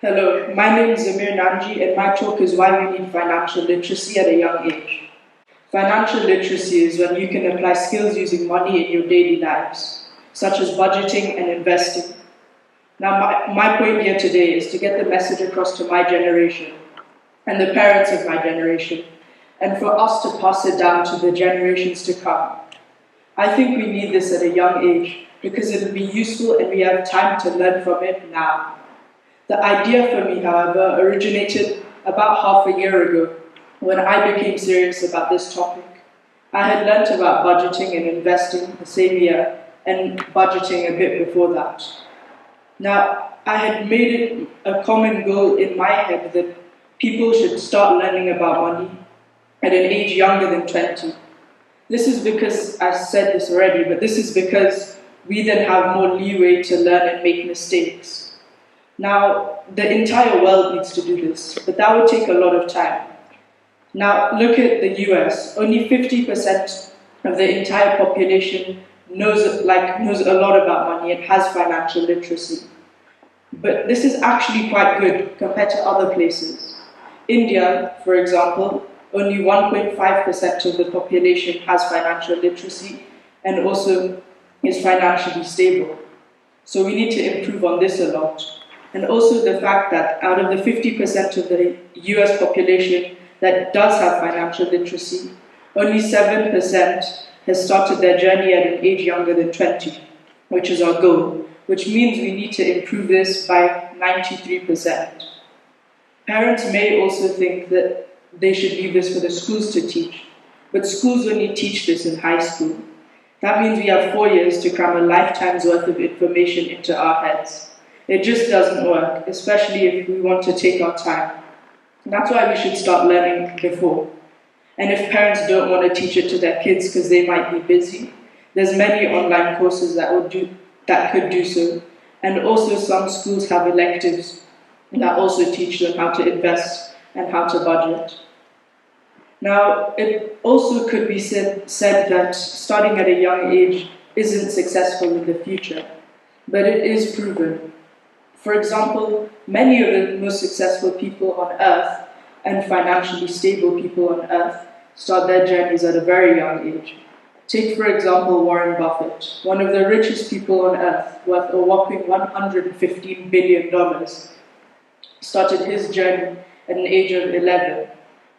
Hello, my name is Zameer Nanji, and my talk is why we need financial literacy at a young age. Financial literacy is when you can apply skills using money in your daily lives, such as budgeting and investing. Now, my point here today is to get the message across to my generation and the parents of my generation, and for us to pass it down to the generations to come. I think we need this at a young age because it will be useful and we have time to learn from it now. The idea for me, however, originated about half a year ago when I became serious about this topic. I had learnt about budgeting and investing the same year and budgeting a bit before that. Now, I had made it a common goal in my head that people should start learning about money at an age younger than 20. This is because, I said this already, but this is because we then have more leeway to learn and make mistakes. Now, the entire world needs to do this, but that would take a lot of time. Now, look at the US. Only 50% of the entire population knows a lot about money and has financial literacy. But this is actually quite good compared to other places. India, for example, only 1.5% of the population has financial literacy and also is financially stable. So we need to improve on this a lot. And also the fact that out of the 50% of the US population that does have financial literacy, only 7% has started their journey at an age younger than 20, which is our goal, which means we need to improve this by 93%. Parents may also think that they should leave this for the schools to teach, but schools only teach this in high school. That means we have 4 years to cram a lifetime's worth of information into our heads. It just doesn't work, especially if we want to take our time. That's why we should start learning before. And if parents don't want to teach it to their kids because they might be busy, there's many online courses that could do so. And also some schools have electives that also teach them how to invest and how to budget. Now, it also could be said that starting at a young age isn't successful in the future, but it is proven. For example, many of the most successful people on earth and financially stable people on earth start their journeys at a very young age. Take, for example, Warren Buffett, one of the richest people on earth, worth a whopping $115 billion, started his journey at an age of 11,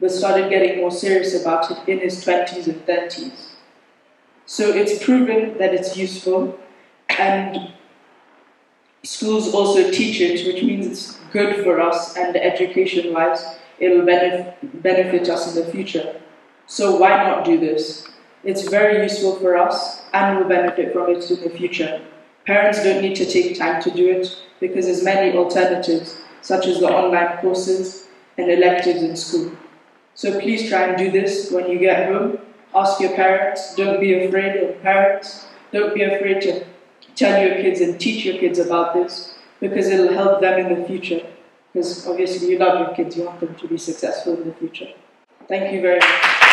but started getting more serious about it in his 20s and 30s. So it's proven that it's useful, and schools also teach it, which means it's good for us, and education-wise, it'll benefit us in the future. So why not do this? It's very useful for us, and we'll benefit from it in the future. Parents don't need to take time to do it, because there's many alternatives, such as the online courses and electives in school. So please try and do this when you get home. Ask your parents. Don't be afraid of parents. Don't be afraid to tell your kids and teach your kids about this, because it'll help them in the future. Because obviously you love your kids, you want them to be successful in the future. Thank you very much.